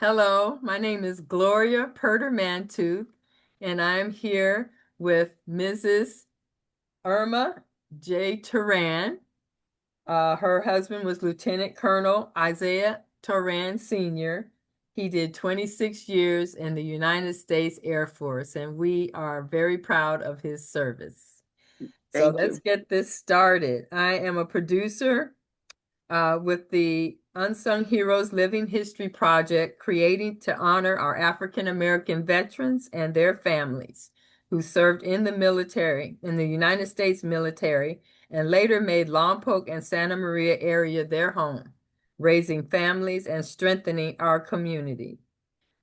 Hello, my name is Gloria Mantooth, and I'm here with Mrs. Erma Toran. Her husband was Lieutenant Colonel Isiah Toran Sr. He did 26 years in the United States Air Force, and we are very proud of his service. So Thank let's you. get this started. I am a producer with the Unsung Heroes Living History Project, creating to honor our African American veterans and their families who served in the military, in the United States military, and later made Lompoc and Santa Maria area their home, raising families and strengthening our community.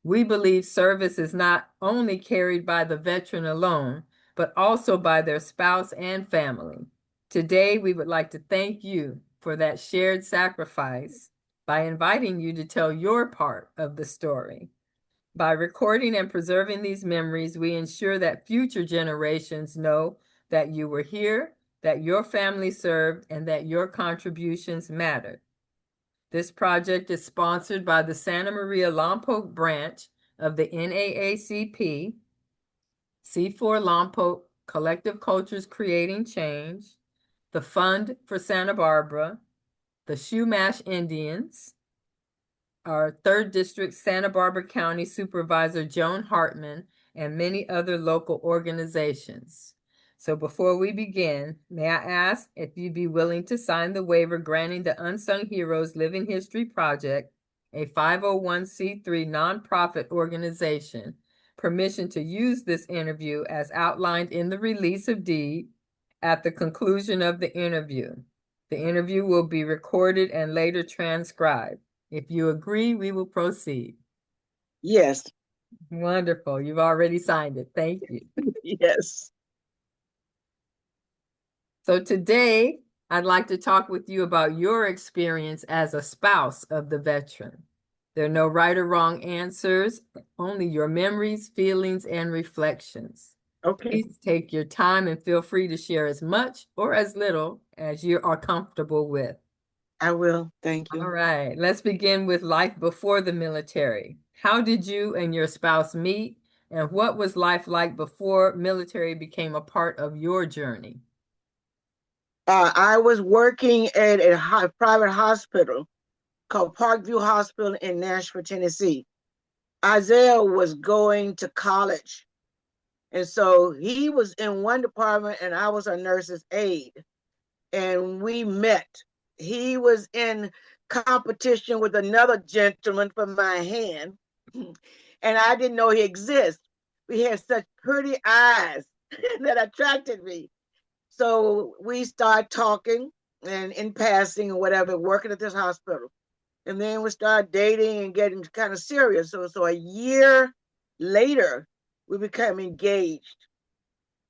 We believe service is not only carried by the veteran alone, but also by their spouse and family. Today, we would like to thank you for that shared sacrifice by inviting you to tell your part of the story. By recording and preserving these memories, we ensure that future generations know that you were here, that your family served, and that your contributions mattered. This project is sponsored by the Santa Maria Lompoc branch of the NAACP, C4 Lompoc Collective Cultures Creating Change, the Fund for Santa Barbara, the Shumash Indians, our 3rd District Santa Barbara County Supervisor Joan Hartman, and many other local organizations. So before we begin, may I ask if you'd be willing to sign the waiver granting the Unsung Heroes Living History Project, a 501c3 nonprofit organization, permission to use this interview as outlined in the release of deed at the conclusion of the interview. The interview will be recorded and later transcribed. If you agree, we will proceed. Yes, Wonderful. You've already signed it. Thank you. yes. So today, I'd like to talk with you about your experience as a spouse of the veteran. There are no right or wrong answers, only your memories, feelings, and reflections. Okay, Please take your time and feel free to share as much or as little as you are comfortable with. I will. Thank All you. right, let's begin with life before the military. How did you and your spouse meet, and what was life like before military became a part of your journey? I was working at a private hospital called Parkview Hospital in Nashville, Tennessee. Isaiah was going to college, and so he was in one department, and I was a nurse's aide. And we met. He was in competition with another gentleman for my hand, and I didn't know he existed. We had such pretty eyes that attracted me. So we started talking and in passing or whatever, working at this hospital. And then we started dating and getting kind of serious. So a year later, we became engaged.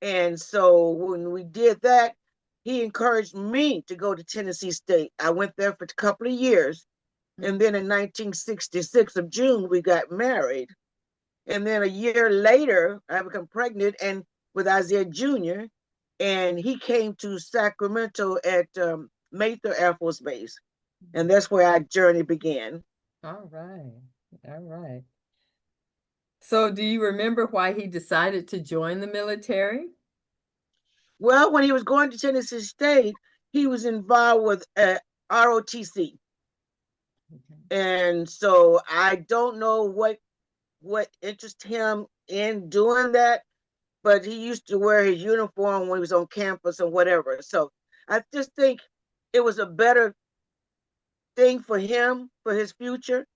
And so when we did that, he encouraged me to go to Tennessee State. I went there for a couple of years. And then in 1966 of June, we got married. And then a year later, I became pregnant and with Isaiah Jr. And he came to Sacramento at Mather Air Force Base. And that's where our journey began. All right. All right. So do you remember why he decided to join the military? Well, when he was going to Tennessee State, he was involved with ROTC. Okay. And so I don't know what interested him in doing that, but he used to wear his uniform when he was on campus or whatever. So I just think it was a better thing for him for his future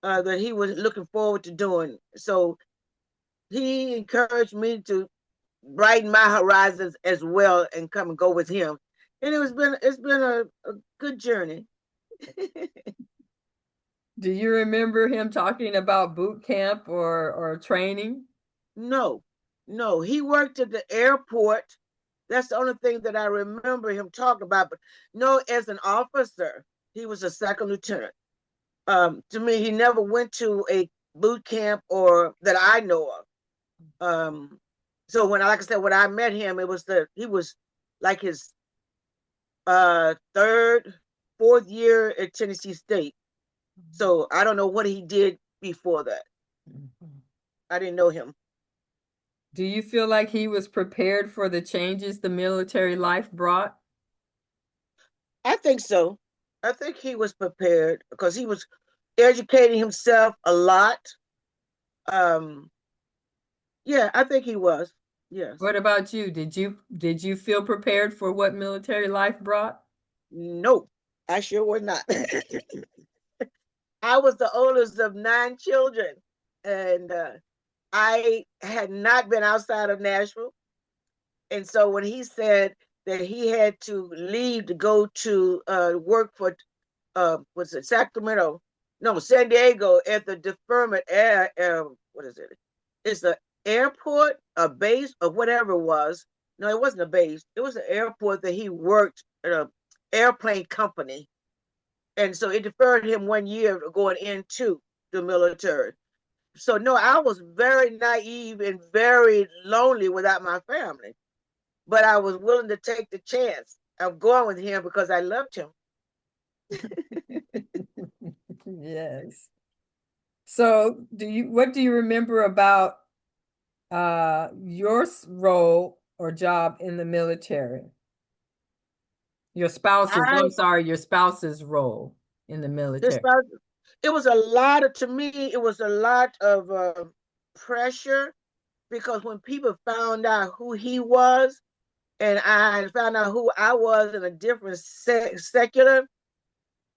that he was looking forward to doing. So he encouraged me to brighten my horizons as well and come and go with him. And it's been a good journey. Do you remember him talking about boot camp or training? No, no, he worked at the airport. That's the only thing that I remember him talking about. But no, as an officer, he was a second lieutenant. To me, he never went to a boot camp or that I know of. So when, like I said, when I met him, he was like his third, fourth year at Tennessee State. So I don't know what he did before that. Mhm. I didn't know him. Do you feel like he was prepared for the changes the military life brought? I think so. I think he was prepared because he was educating himself a lot. Um, yeah, I think he was. Yes. What about you? Did you feel prepared for what military life brought? No, I sure was not. I was the oldest of 9 children, and I had not been outside of Nashville. And so when he said that he had to leave to go to work for was it Sacramento? No, San Diego at the deferment air. What is it? It's the airport, a base, or whatever it was. No, it wasn't a base. It was an airport that he worked at a airplane company, and so it deferred him 1 year going into the military. So no, I was very naive and very lonely without my family, but I was willing to take the chance of going with him because I loved him. Yes. So, what do you remember about your role or job in the military? I I'm sorry, your spouse's role in the this military. it was a lot of, to me it was a lot of pressure, because when people found out who he was and I found out who I was in a different secular,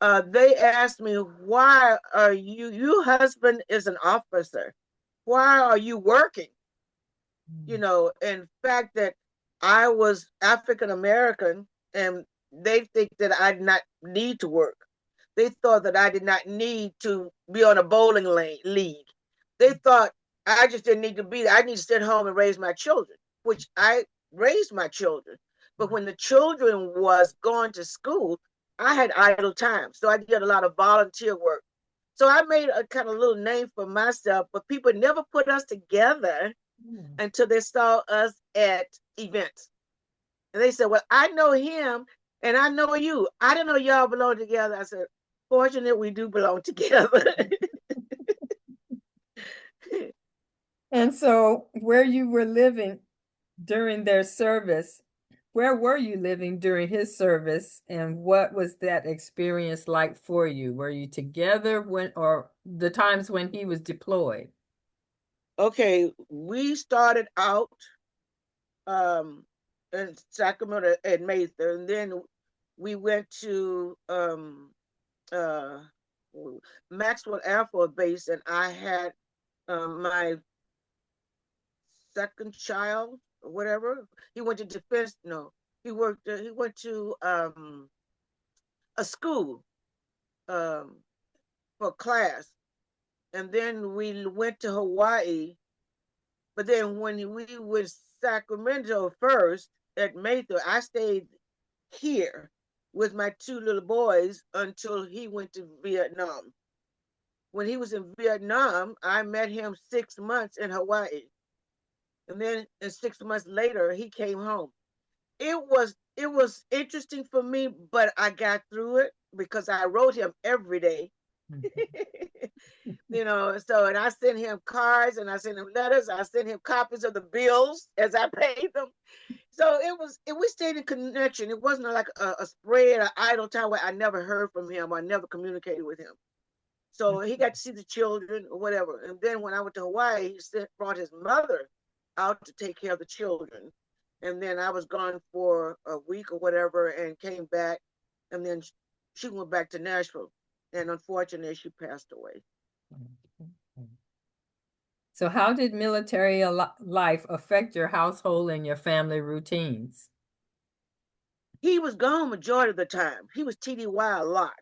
they asked me, why are your husband is an officer, why are you working? In fact that I was African American, and they think that I did not need to work. They thought that I did not need to be on a bowling league. They thought I just didn't need to be there. I need to sit home and raise my children, which I raised my children. But when the children was going to school, I had idle time. So I did a lot of volunteer work. So I made a kind of little name for myself, but people never put us together Mm. until they saw us at events. And they said, well, I know him and I know you. I didn't know y'all belong together. I said, fortunate we do belong together. And so, where you were living during their service, where were you living during his service, and what was that experience like for you? Were you together or the times when he was deployed? Okay, we started out um, in Sacramento at Mather, and then we went to uh, Maxwell Air Force Base, and I had my second child or whatever. He went to defense. No, he worked. He went to a school um, for class, and then we went to Hawaii. But then when we went Sacramento first at Mather, I stayed here with my 2 little boys until he went to Vietnam. When he was in Vietnam, I met him 6 months in Hawaii, and then 6 months later he came home. It was interesting for me, but I got through it because I wrote him every day. So, and I sent him cards and I sent him letters. I sent him copies of the bills as I paid them. So we stayed in connection. It wasn't like a spread or idle time where I never heard from him or I never communicated with him. So he got to see the children or whatever. And then when I went to Hawaii, brought his mother out to take care of the children. And then I was gone for a week or whatever and came back. And then she went back to Nashville. And unfortunately, she passed away. So, how did military life affect your household and your family routines? He was gone majority of the time. He was TDY a lot.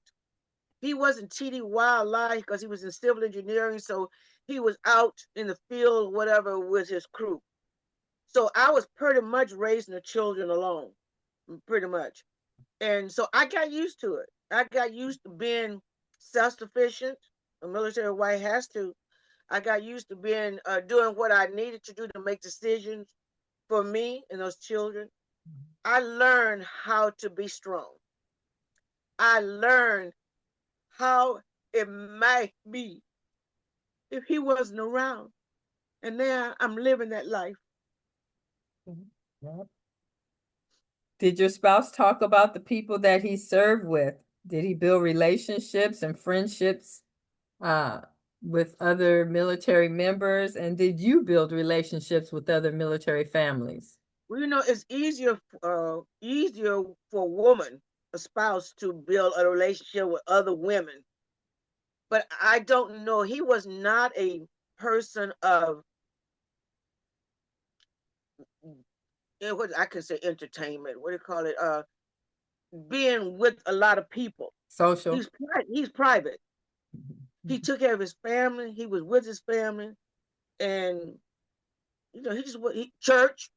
He wasn't TDY a lot because he was in civil engineering. So he was out in the field, whatever, with his crew. So I was pretty much raising the children alone, pretty much. And so I got used to it. I got used to being self-sufficient. A military wife has to. I got used to being doing what I needed to do to make decisions for me and those children. I learned how to be strong. I learned how it might be if he wasn't around. And now I'm living that life. Yep. Did your spouse talk about the people that he served with? Did he build relationships and friendships uh, with other military members? And did you build relationships with other military families? Well, it's easier for a woman, a spouse, to build a relationship with other women. But I don't know. He was not a person of what I can say entertainment. What do you call it? Being with a lot of people. Social. He's private. He Mhm. took care of his family. He was with his family, and he just church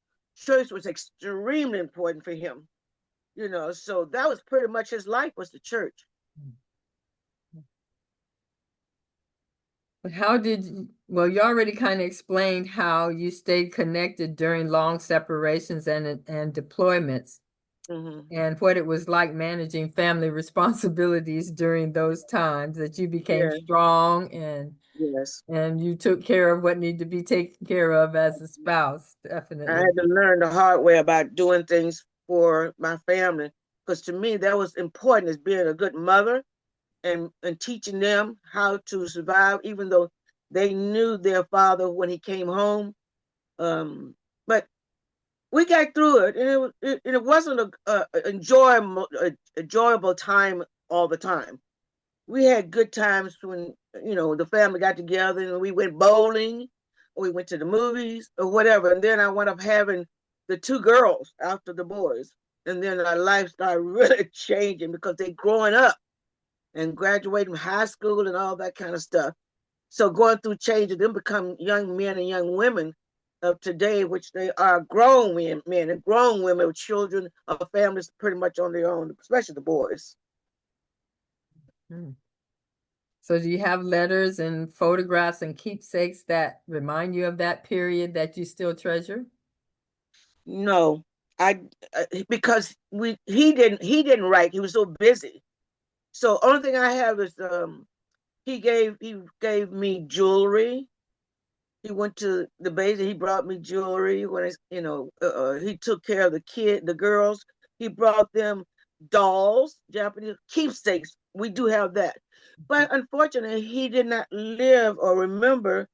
was extremely important for him. So that was pretty much his life, was the church. But how did you, well, you already kind of explained how you stayed connected during long separations and deployments Mm-hmm. and what it was like managing family responsibilities during those times that you became Yeah. strong Yes. and you took care of what needed to be taken care of as a spouse, I definitely. had to learn the hard way about doing things for my family, because to me that was important, as being a good mother, and teaching them how to survive, even though they knew their father when he came home. But we got through it, and it wasn't enjoyable time all the time. We had good times when the family got together and we went bowling, or we went to the movies or whatever. And then I wound up having the two girls after the boys, and then our life started really changing because they growing up and graduating from high school and all that kind of stuff. So going through change, them become young men and young women of today, which they are grown men and grown women with children or families pretty much on their own, especially the boys. Hmm. So do you have letters and photographs and keepsakes that remind you of that period that you still treasure? No, I because he didn't write. He was so busy. So only thing I have is he gave me jewelry. He went to the base and he brought me jewelry when he took care of the girls. He brought them dolls, Japanese keepsakes. We do have that. But unfortunately, he did not live or remember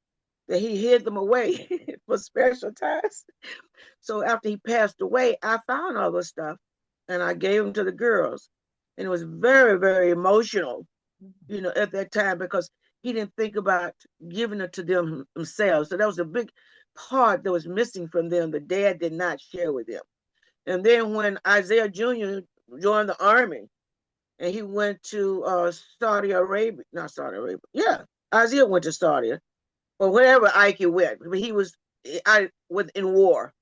that he hid them away for special times. So after he passed away, I found all this stuff and I gave them to the girls. And it was very, very emotional, at that time, because he didn't think about giving it to them himself. So that was a big part that was missing from them. The dad did not share with them. And then when Isiah Jr. joined the army and he went to Saudi Arabia, not Saudi Arabia, yeah, Isiah went to Saudi or wherever Ike went, but he was in war.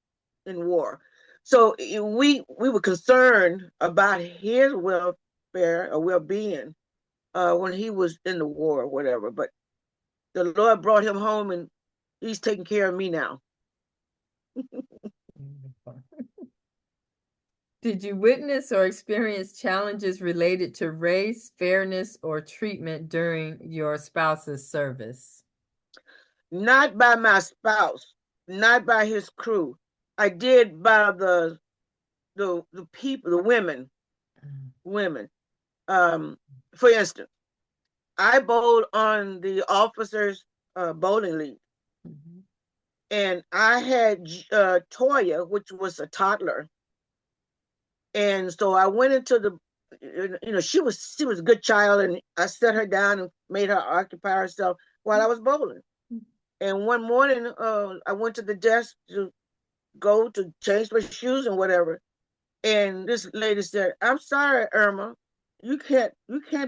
So we were concerned about his welfare or well-being when he was in the war or whatever. But the Lord brought him home, and he's taking care of me now. Did you witness or experience challenges related to race, fairness, or treatment during your spouse's service? Not by my spouse, not by his crew. I did by the people, the women. Um, for instance, I bowled on the officers' bowling league, Mhm. and I had Toya, which was a toddler, and so I went into she was a good child, and I set her down and made her occupy herself while I was bowling. And one morning, I went to the desk to go to change my shoes and whatever, and this lady said, "I'm sorry, Erma, you can't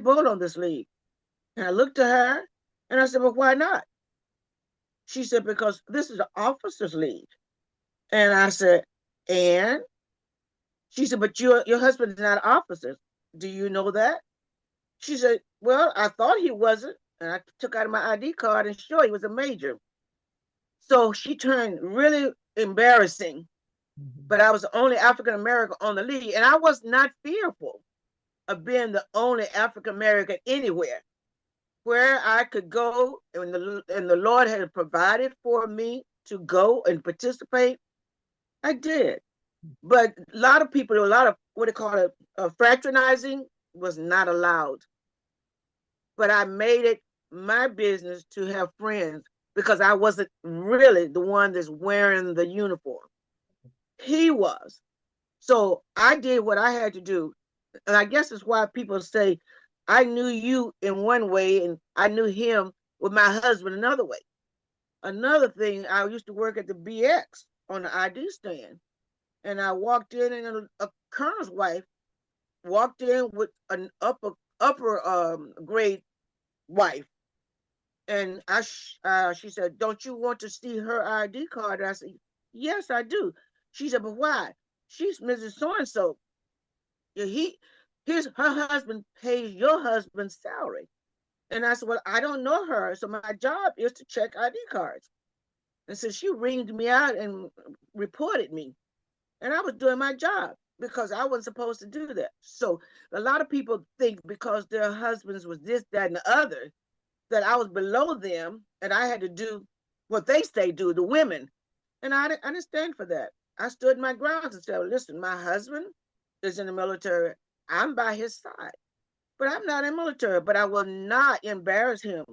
bowl on this league." And I looked at her, and I said, "Well, why not?" She said, "Because this is the officers' league." And I said, "And?" She said, "But your husband is not an officer. Do you know that?" She said, "Well, I thought he wasn't." And I took out my ID card and sure he was a major. So she turned really embarrassing. Mhm. But I was the only African American on the league, and I was not fearful of being the only African American anywhere. where I could go, and the Lord had provided for me to go and participate, I did. But a lot of people, a lot of what they call it, fraternizing was not allowed. But I made it my business to have friends because I wasn't really the one that's wearing the uniform. He was. So I did what I had to do. And I guess it's why people say, I knew you in one way and I knew him with my husband another way. Another thing, I used to work at the BX on the ID stand. And I walked in, and a colonel's wife walked in with an upper grade wife. And she said, "Don't you want to see her ID card?" And I said, "Yes, I do." She said, "But why?" She's Mrs. So and so. He, her husband pays your husband's salary. And I said, "Well, I don't know her, so my job is to check ID cards." And so she ringed me out and reported me, and I was doing my job because I wasn't supposed to do that. So a lot of people think because their husbands was this, that, and the other, that I was below them and I had to do what they say do, the women. And I didn't stand for that. I stood my grounds and said, "Listen, my husband is in the military. I'm by his side, but I'm not in the military, but I will not embarrass him.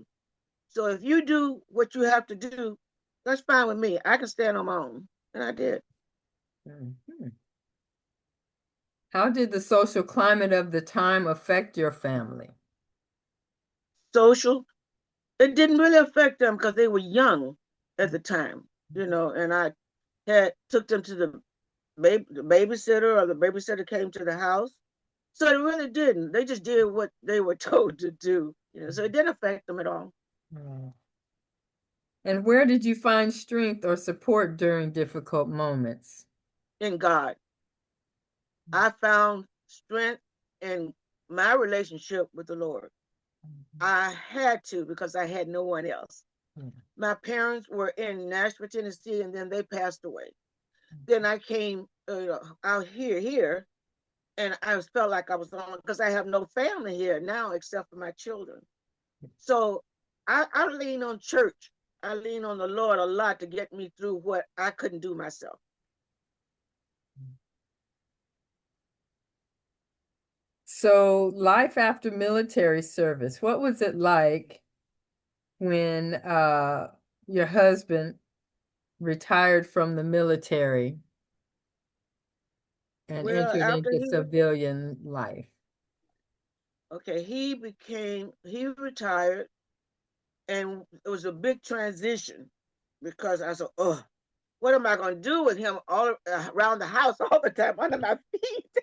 So if you do what you have to do, that's fine with me. I can stand on my own." And I did. Mhm. How did the social climate of the time affect your family? Social, it didn't really affect them because they were young at the time, and I had took them to the babysitter, or the babysitter came to the house. So it really didn't. They just did what they were told to do. So it didn't affect them at all. Mm. And where did you find strength or support during difficult moments? In God, I found strength in my relationship with the Lord. I had to because I had no one else. My parents were in Nashville, Tennessee, and then they passed away. Then I came out here, and I felt like I was alone because I have no family here now except for my children. So I lean on church. I lean on the Lord a lot to get me through what I couldn't do myself. So, life after military service, what was it like when your husband retired from the military and Well, entered after into he civilian life? okay, he retired, and it was a big transition because I said, "Oh, what am I going to do with him all around the house all the time under my feet?"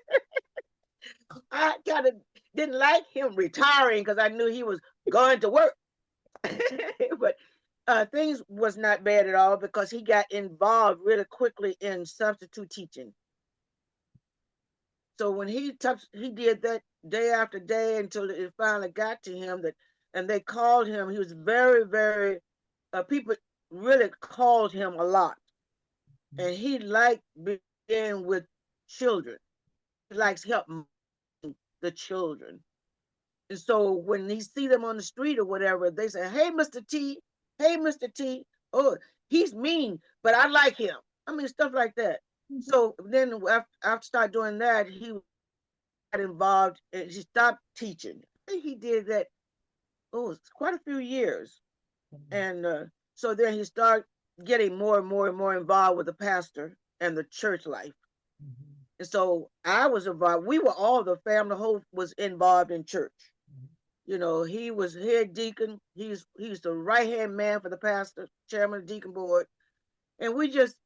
I kind of didn't like him retiring because I knew he was going to work. But things was not bad at all because he got involved really quickly in substitute teaching. So when he did that day after day until it finally got to him that, and they called him. He was very, very. People really called him a lot, and he liked being with children. He likes helping the children. And so when he see them on the street or whatever, they say, "Hey, Mr. T, hey, Mr. T. Oh, he's mean, but I like him." I mean, stuff like that. So then after start doing that, he got involved and he stopped teaching. I think he did that, oh, it's quite a few years. And so then he started getting more and more and more involved with the pastor and the church life. And so I was involved. We were all the family, the whole was involved in church. He was head deacon. He's the right hand man for the pastor, chairman of the deacon board, and we just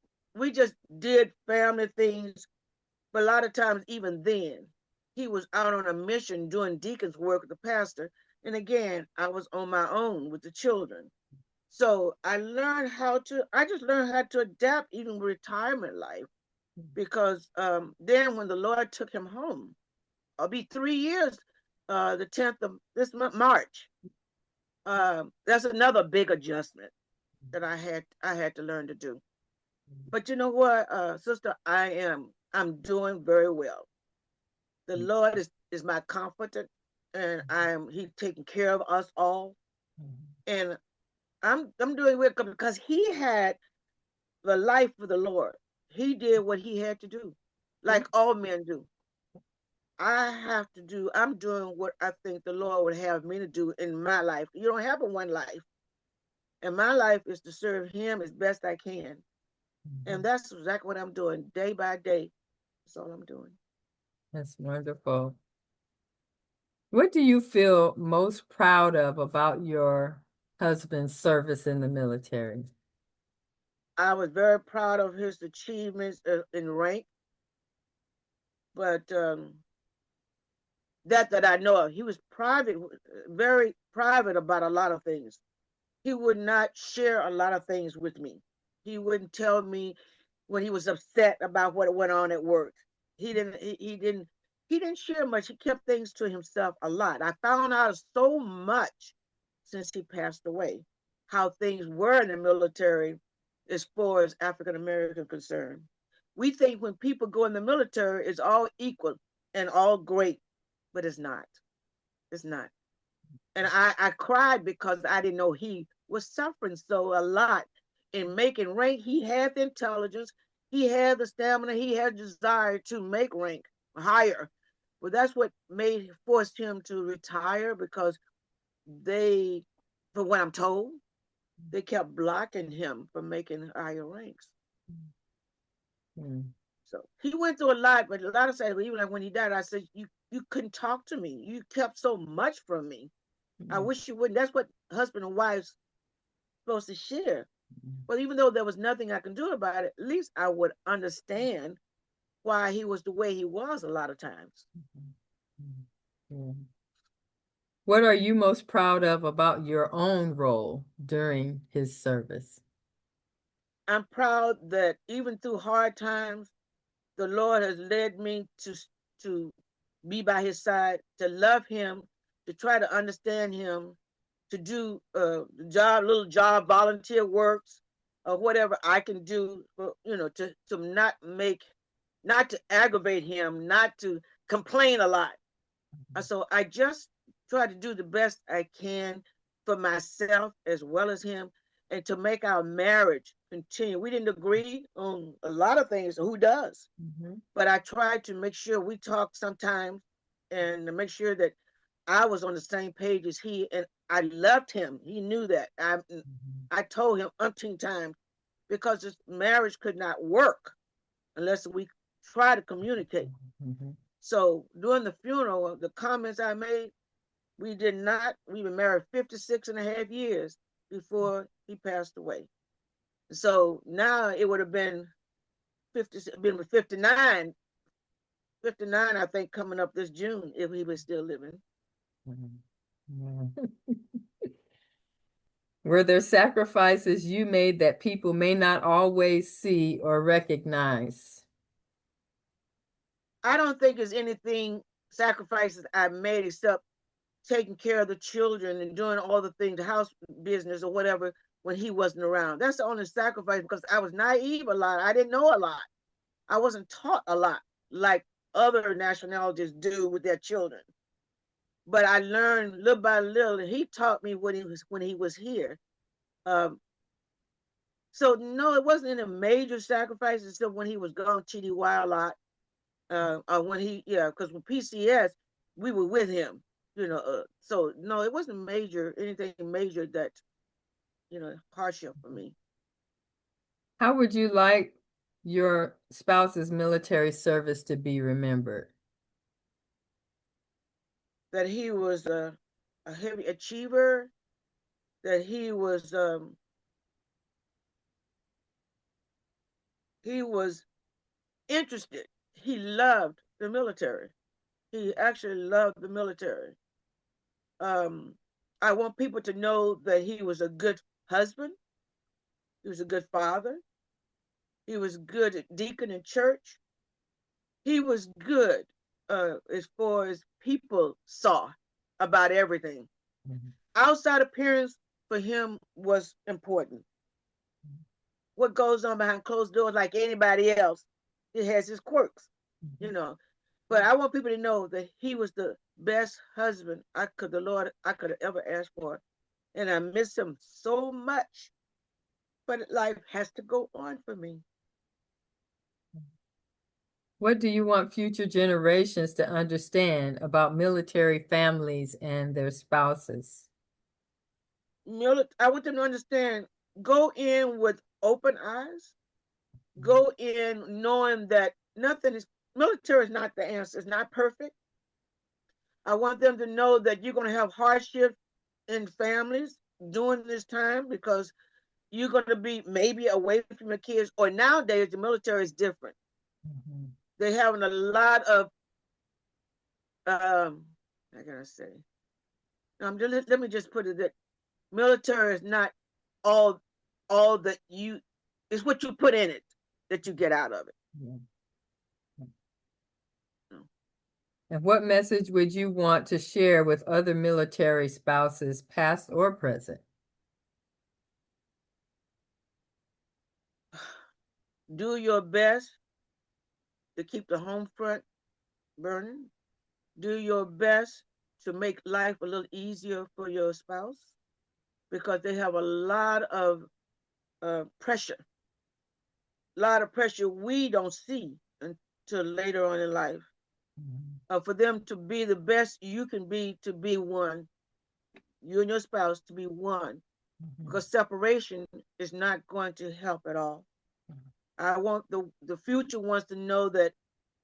did family things. But a lot of times, even then, he was out on a mission doing deacon's work with the pastor, and again, I was on my own with the children. So I just learned how to adapt even retirement life because then when the Lord took him home, I'll be 3 years, the 10th of this month, March. That's another big adjustment that I had to learn to do. But you know what, sister, I'm doing very well. The Lord is my comforter, and He's taking care of us all. And I'm doing it because he had the life of the Lord. He did what he had to do, like all men do. I'm doing what I think the Lord would have me to do in my life. You don't have a one life. And my life is to serve him as best I can. And that's exactly what I'm doing day by day. That's all I'm doing. That's wonderful. What do you feel most proud of about your husband's service in the military? I was very proud of his achievements in rank, but that I know of. He was private, very private about a lot of things. He would not share a lot of things with me. He wouldn't tell me when he was upset about what went on at work. He didn't share much. He kept things to himself a lot. I found out so much since he passed away, how things were in the military as far as African American concerned. We think when people go in the military, it's all equal and all great, but it's not. It's not. And I cried because I didn't know he was suffering so a lot in making rank. He had the intelligence, he had the stamina, he had desire to make rank higher. But that's what made forced him to retire because they, from what I'm told, they kept blocking him from making higher ranks. Mm. So he went through a lot, but a lot of times, even like when he died, I said, you couldn't talk to me. You kept so much from me. I Mm. wish you wouldn't. That's what husband and wives supposed to share. But even though there was nothing I can do about it, at least I would understand why he was the way he was a lot of times. Mm. Mm. What are you most proud of about your own role during his service? I'm proud that even through hard times, the Lord has led me to be by his side, to love him, to try to understand him, to do little job, volunteer works, or whatever I can do, for, to not to aggravate him, not to complain a lot. So I just try to do the best I can for myself as well as him, and to make our marriage continue. We didn't agree on a lot of things. Who does? Mm-hmm. But I tried to make sure we talked sometimes and to make sure that I was on the same page as he, and I loved him. He knew that. I told him umpteen times because this marriage could not work unless we try to communicate. Mm-hmm. So during the funeral, the comments I made, we were married 56 and a half years before he passed away. So now it would have been 59, 59, I think, coming up this June if he was still living. Mm-hmm. Were there sacrifices you made that people may not always see or recognize? I don't think there's anything sacrifices I made except taking care of the children and doing all the things, the house business or whatever, when he wasn't around. That's the only sacrifice because I was naive a lot. I didn't know a lot. I wasn't taught a lot like other nationalities do with their children. But I learned little by little, and he taught me when he was here. Um, so no, it wasn't any major sacrifices except when he was gone TDY a lot. When because with PCS we were with him. So no, it wasn't anything major that hardship for me. How would you like your spouse's military service to be remembered? That he was a heavy achiever. That he was interested. He loved the military. He actually loved the military. Um, I want people to know that he was a good husband. He was a good father. He was good at deacon in church. He was good as far as people saw about everything. Mhm. Outside appearance for him was important. What goes on behind closed doors, like anybody else, it has his quirks, you Mhm. know. But I want people to know that he was the best husband the Lord I could have ever asked for. and I miss them so much. But life has to go on for me. What do you want future generations to understand about military families and their spouses? I want them to understand, go in with open eyes, go in knowing that nothing is, military is not the answer, it's not perfect. I want them to know that you're going to have hardship in families during this time because you're going to be maybe away from your kids, or nowadays the military is different. Mm-hmm. They're having a lot of, I gotta say, let me just put it that military is not all all that you, it's what you put in it that you get out of it. Yeah. And what message would you want to share with other military spouses, past or present? Do your best to keep the home front burning. Do your best to make life a little easier for your spouse because they have a lot of pressure, a lot of pressure we don't see until later on in life. Mm-hmm. For them to be the best you can be, to be one, you and your spouse to be one, Mm-hmm. because separation is not going to help at all. I want the future ones to know that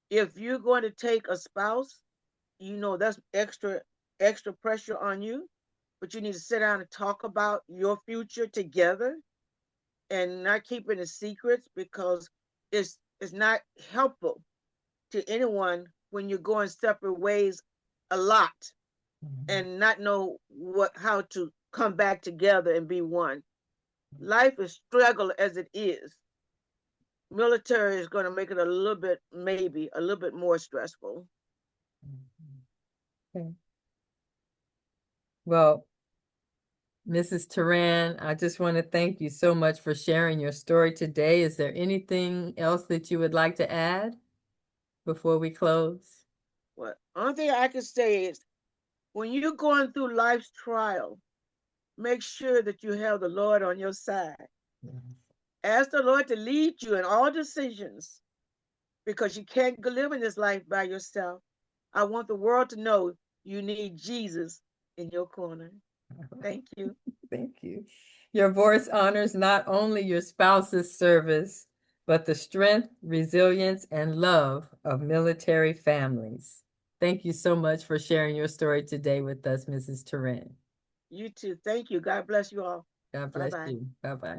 if you're going to take a spouse, you know that's extra pressure on you, but you need to sit down and talk about your future together and not keeping the secrets because it's not helpful to anyone when you're going separate ways a lot Mm-hmm. and not know what how to come back together and be one. Life is struggle as it is. Military is going to make it a little bit, maybe a little bit more stressful. Okay. Well, Mrs. Toran, I just want to thank you so much for sharing your story today. Is there anything else that you would like to add before we close? Well, only thing I can say is when you're going through life's trial, make sure that you have the Lord on your side. Ask the Lord to lead you in all decisions because you can't live in this life by yourself. I want the world to know you need Jesus in your corner. Thank you. Thank you. Your voice honors not only your spouse's service, but the strength, resilience, and love of military families. Thank you so much for sharing your story today with us, Mrs. Toran. You too. Thank you. God bless you all. God Bye bless bye. you. Bye-bye.